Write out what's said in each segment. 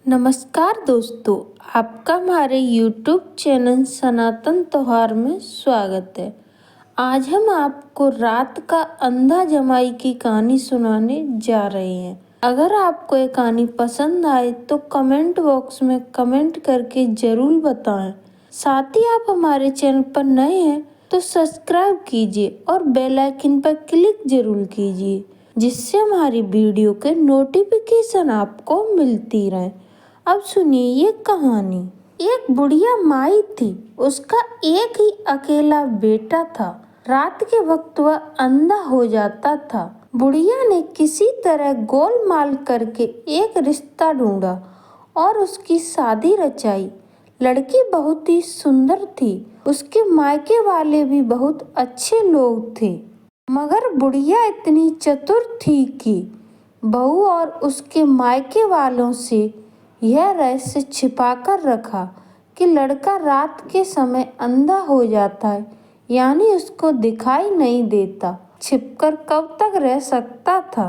नमस्कार दोस्तों, आपका हमारे YouTube चैनल सनातन त्योहार में स्वागत है। आज हम आपको रात का अंधा जमाई की कहानी सुनाने जा रहे हैं। अगर आपको ये कहानी पसंद आए तो कमेंट बॉक्स में कमेंट करके ज़रूर बताएं। साथ ही आप हमारे चैनल पर नए हैं तो सब्सक्राइब कीजिए और बेल आइकन पर क्लिक जरूर कीजिए, जिससे हमारी वीडियो के नोटिफिकेशन आपको मिलती रहे। अब सुनिए ये कहानी। एक बुढ़िया माई थी। उसका एक ही अकेला बेटा था। रात के वक्त वह अंधा हो जाता था। बुढ़िया ने किसी तरह गोलमाल करके एक रिश्ता ढूंढा और उसकी शादी रचाई। लड़की बहुत ही सुंदर थी। उसके मायके वाले भी बहुत अच्छे लोग थे। मगर बुढ़िया इतनी चतुर थी कि बहू और उसके मायके वालों से यह रहस्य छिपाकर रखा कि लड़का रात के समय अंधा हो जाता है, यानी उसको दिखाई नहीं देता। छिपकर कब तक रह सकता था।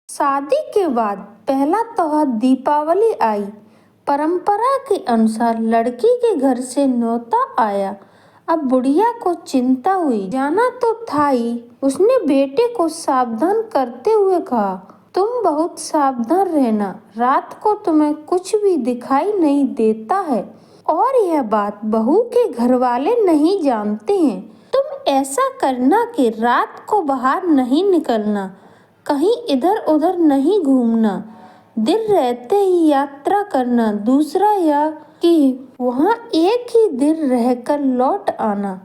शादी के बाद पहला त्योहार दीपावली आई। परंपरा के अनुसार लड़की के घर से न्योता आया। अब बुढ़िया को चिंता हुई। जाना तो था ही। उसने बेटे को सावधान करते हुए कहा, तुम बहुत सावधान रहना, रात को तुम्हें कुछ भी दिखाई नहीं देता है और यह बात बहू के घर वाले नहीं जानते हैं। तुम ऐसा करना कि रात को बाहर नहीं निकलना, कहीं इधर उधर नहीं घूमना, दिन रहते ही यात्रा करना। दूसरा यह कि वहाँ एक ही दिन रहकर लौट आना।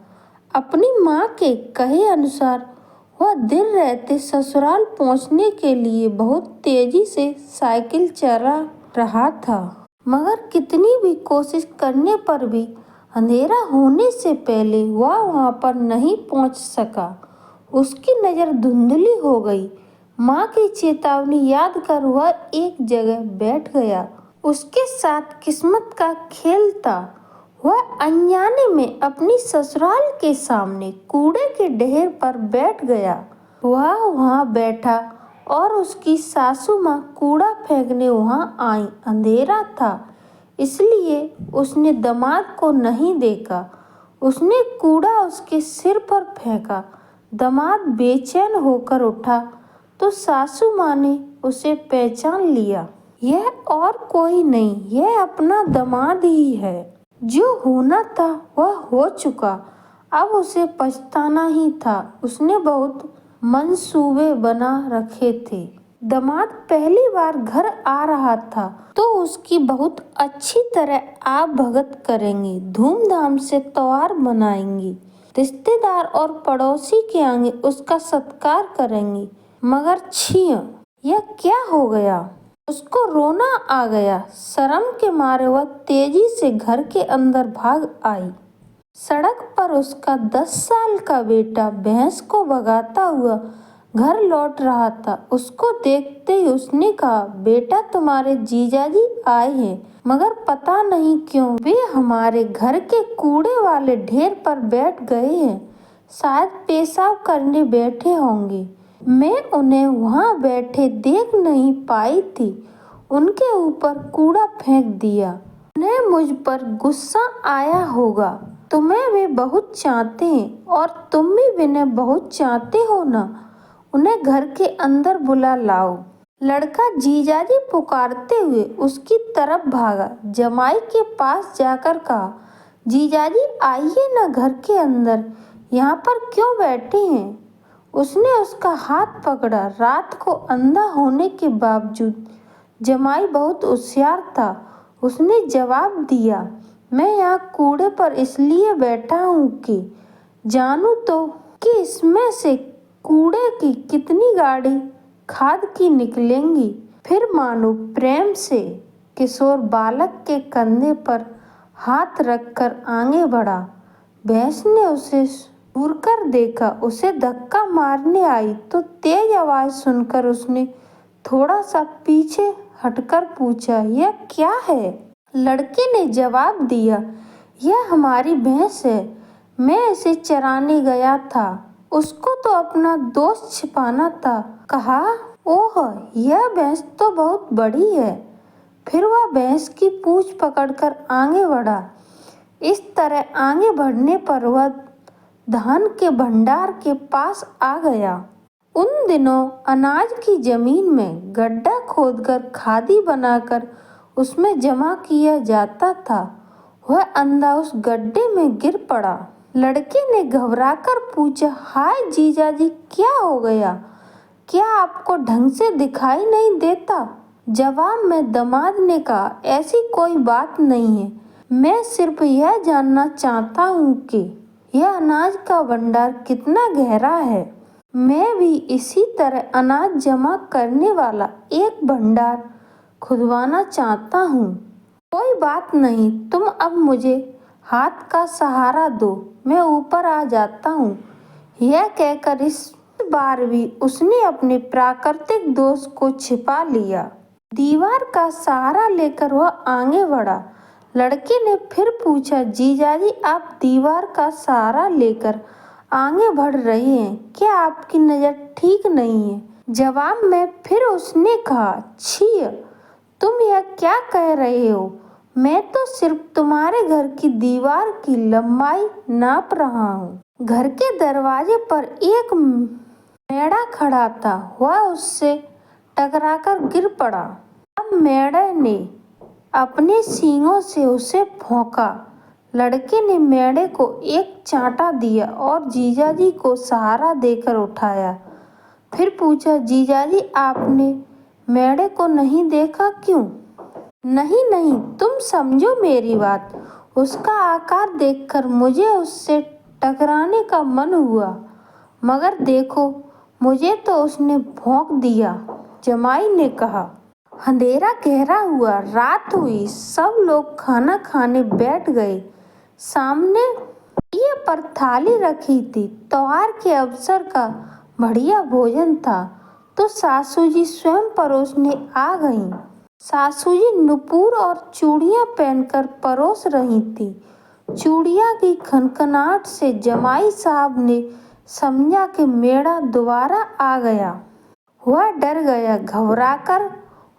अपनी माँ के कहे अनुसार वह दिन रहते ससुराल पहुँचने के लिए बहुत तेजी से साइकिल चला रहा था, मगर कितनी भी कोशिश करने पर भी अंधेरा होने से पहले वह वहाँ पर नहीं पहुँच सका। उसकी नज़र धुंधली हो गई। माँ की चेतावनी याद कर वह एक जगह बैठ गया। उसके साथ किस्मत का खेल था। वह अनजाने में अपनी ससुराल के सामने कूड़े के ढेर पर बैठ गया। वह वहाँ बैठा और उसकी सासू माँ कूड़ा फेंकने वहाँ आई। अंधेरा था, इसलिए उसने दामाद को नहीं देखा। उसने कूड़ा उसके सिर पर फेंका। दामाद बेचैन होकर उठा तो सासू माँ ने उसे पहचान लिया। यह और कोई नहीं, यह अपना दामाद ही है। जो होना था वह हो चुका, अब उसे पछताना ही था। उसने बहुत मंसूबे बना रखे थे। दामाद पहली बार घर आ रहा था तो उसकी बहुत अच्छी तरह आप भगत करेंगे, धूमधाम से त्योहार मनाएंगे। रिश्तेदार और पड़ोसी के आगे उसका सत्कार करेंगे। मगर छिया, यह क्या हो गया। उसको रोना आ गया। शर्म के मारे वह तेजी से घर के अंदर भाग आई। सड़क पर उसका 10 साल का बेटा भैंस को भगाता हुआ घर लौट रहा था। उसको देखते ही उसने कहा, बेटा तुम्हारे जीजाजी आए हैं, मगर पता नहीं क्यों वे हमारे घर के कूड़े वाले ढेर पर बैठ गए हैं। शायद पेशाब करने बैठे होंगे। मैं उन्हें वहाँ बैठे देख नहीं पाई थी। उनके ऊपर कूड़ा फेंक दिया। उन्हें मुझ पर गुस्सा आया होगा। तुम्हें वे बहुत चाहते हैं और तुम भी उन्हें बहुत चाहते हो ना। उन्हें घर के अंदर बुला लाओ। लड़का जीजाजी पुकारते हुए उसकी तरफ भागा। जमाई के पास जाकर कहा, जीजाजी आइए ना घर के अंदर, यहाँ पर क्यों बैठे हैं। उसने उसका हाथ पकड़ा। रात को अंधा होने के बावजूद जमाई बहुत होशियार था। उसने जवाब दिया, मैं यहाँ कूड़े पर इसलिए बैठा हूँ कि जानूं तो कि इसमें से कूड़े की कितनी गाड़ी खाद की निकलेंगी। फिर मानो प्रेम से किशोर बालक के कंधे पर हाथ रखकर आगे बढ़ा। भैंस ने उसे घूरकर देखा। उसे धक्का मारने आई तो तेज आवाज सुनकर उसने थोड़ा सा पीछे हटकर पूछा, यह क्या है। लड़के ने जवाब दिया, यह हमारी भैंस है, मैं इसे चराने गया था। उसको तो अपना दोस्त छिपाना था। कहा, ओह यह भैंस तो बहुत बड़ी है। फिर वह भैंस की पूंछ पकड़कर आगे बढ़ा। इस तरह आगे बढ़ने पर वह धान के भंडार के पास आ गया। उन दिनों अनाज की जमीन में गड्ढा खोदकर खादी बनाकर उसमें जमा किया जाता था। वह अंधा उस गड्ढे में गिर पड़ा। लड़के ने घबराकर पूछा, हाय जीजाजी, क्या हो गया? क्या आपको ढंग से दिखाई नहीं देता? जवाब में दामाद ने कहा, ऐसी कोई बात नहीं है। मैं सिर्फ यह जानना चाहता हूँ कि यह अनाज का भंडार कितना गहरा है। मैं भी इसी तरह अनाज जमा करने वाला एक भंडार खुदवाना चाहता हूँ। कोई बात नहीं, तुम अब मुझे हाथ का सहारा दो, मैं ऊपर आ जाता हूँ। यह कहकर इस बार भी उसने अपने प्राकृतिक दोष को छिपा लिया। दीवार का सहारा लेकर वह आगे बढ़ा। लड़के ने फिर पूछा, जीजाजी, आप दीवार का सहारा लेकर आगे बढ़ रहे हैं, क्या आपकी नज़र ठीक नहीं है? जवाब में फिर उसने कहा, छी, तुम यह क्या कह रहे हो? मैं तो सिर्फ तुम्हारे घर की दीवार की लंबाई नाप रहा हूँ। घर के दरवाजे पर एक मेढ़ा खड़ा था। वह उससे टकराकर गिर पड़ा। अब मेढ़े ने अपने सींगों से उसे भौंका। लड़के ने मेढ़े को एक चांटा दिया और जीजाजी को सहारा देकर उठाया। फिर पूछा, जीजाजी, आपने मेढ़े को नहीं देखा क्यों? नहीं नहीं, तुम समझो मेरी बात। उसका आकार देखकर मुझे उससे टकराने का मन हुआ, मगर देखो, मुझे तो उसने भौंक दिया। जमाई ने कहा। अंधेरा गहरा हुआ, रात हुई, सब लोग खाना खाने बैठ गए। सामने ये पर थाली रखी थी। त्योहार के अवसर का बढ़िया भोजन था तो सासू जी स्वयं परोसने आ गईं। सासू जी नुपुर और चूड़ियां पहनकर परोस रही थी। चूड़ियां की खनखनाहट से जमाई साहब ने समझा कि मेढ़ा दोबारा आ गया। वह डर गया। घबराकर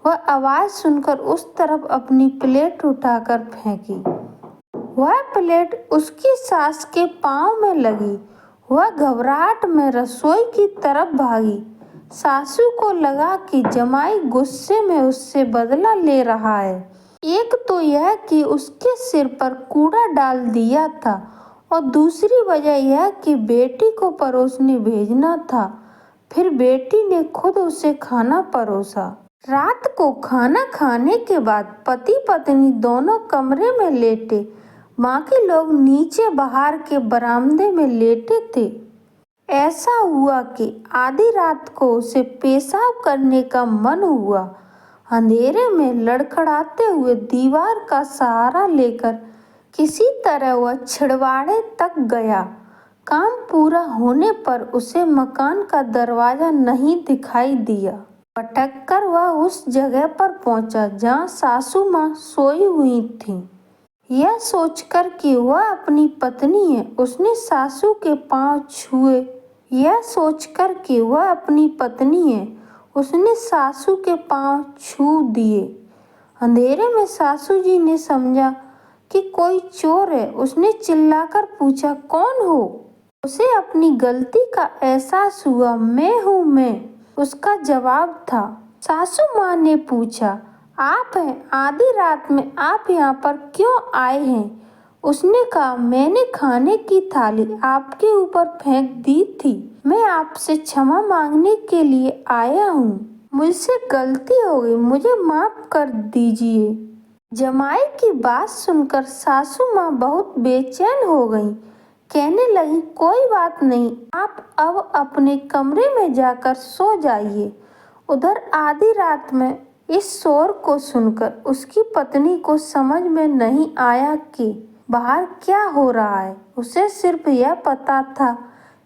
वह आवाज सुनकर उस तरफ अपनी प्लेट उठाकर फेंकी। वह प्लेट उसकी सास के पांव में लगी। वह घबराहट में रसोई की तरफ भागी। सासू को लगा कि जमाई गुस्से में उससे बदला ले रहा है। एक तो यह कि उसके सिर पर कूड़ा डाल दिया था और दूसरी वजह यह कि बेटी को परोसने भेजना था। फिर बेटी ने खुद उसे खाना परोसा। रात को खाना खाने के बाद पति पत्नी दोनों कमरे में लेटे, बाकी लोग नीचे बाहर के बरामदे में लेटे थे। ऐसा हुआ कि आधी रात को उसे पेशाब करने का मन हुआ। अंधेरे में लड़खड़ाते हुए दीवार का सहारा लेकर किसी तरह वह छिड़वाड़े तक गया। काम पूरा होने पर उसे मकान का दरवाजा नहीं दिखाई दिया। भटक कर वह उस जगह पर पहुंचा जहां सासू माँ सोई हुई थीं। यह सोचकर कि वह अपनी पत्नी है, उसने सासू के पांव छुए। यह सोचकर कि वह अपनी पत्नी है, उसने सासू के पांव छू दिए। अंधेरे में सासू जी ने समझा कि कोई चोर है। उसने चिल्लाकर पूछा, कौन हो? उसे अपनी गलती का एहसास हुआ। मैं हूँ, मैं, उसका जवाब था। सासू माँ ने पूछा, आप हैं? आधी रात में आप यहाँ पर क्यों आए हैं? उसने कहा, मैंने खाने की थाली आपके ऊपर फेंक दी थी। मैं आपसे क्षमा मांगने के लिए आया हूँ। मुझसे गलती हो गई, मुझे माफ कर दीजिए। जमाई की बात सुनकर सासू माँ बहुत बेचैन हो गईं। कहने लगी, कोई बात नहीं, आप अब अपने कमरे में जाकर सो जाइए। उधर आधी रात में इस शोर को सुनकर उसकी पत्नी को समझ में नहीं आया कि बाहर क्या हो रहा है। उसे सिर्फ यह पता था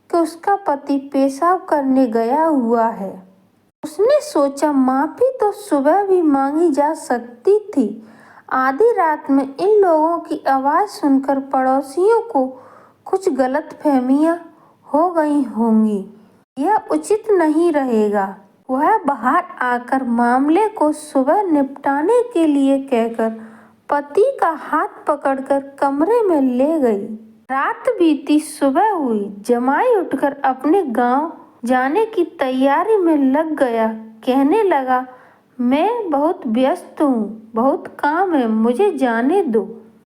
कि उसका पति पेशाब करने गया हुआ है। उसने सोचा, माफी तो सुबह भी मांगी जा सकती थी। आधी रात में इन लोगों की आवाज़ सुनकर पड़ोसियों को कुछ गलतफहमियां हो गई होंगी। यह उचित नहीं रहेगा। वह बाहर आकर मामले को सुबह निपटाने के लिए कहकर पति का हाथ पकड़कर कमरे में ले गई। रात बीती, सुबह हुई। जमाई उठकर अपने गांव जाने की तैयारी में लग गया। कहने लगा, मैं बहुत व्यस्त हूँ, बहुत काम है, मुझे जाने दो।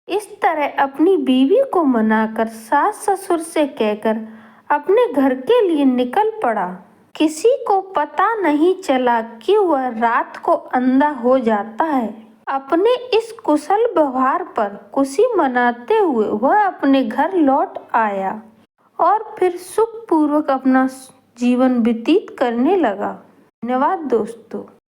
इस तरह अपनी बीवी को मनाकर सास ससुर से कहकर अपने घर के लिए निकल पड़ा। किसी को पता नहीं चला कि वह रात को अंधा हो जाता है। अपने इस कुशल व्यवहार पर खुशी मनाते हुए वह अपने घर लौट आया और फिर सुखपूर्वक अपना जीवन व्यतीत करने लगा। धन्यवाद दोस्तों।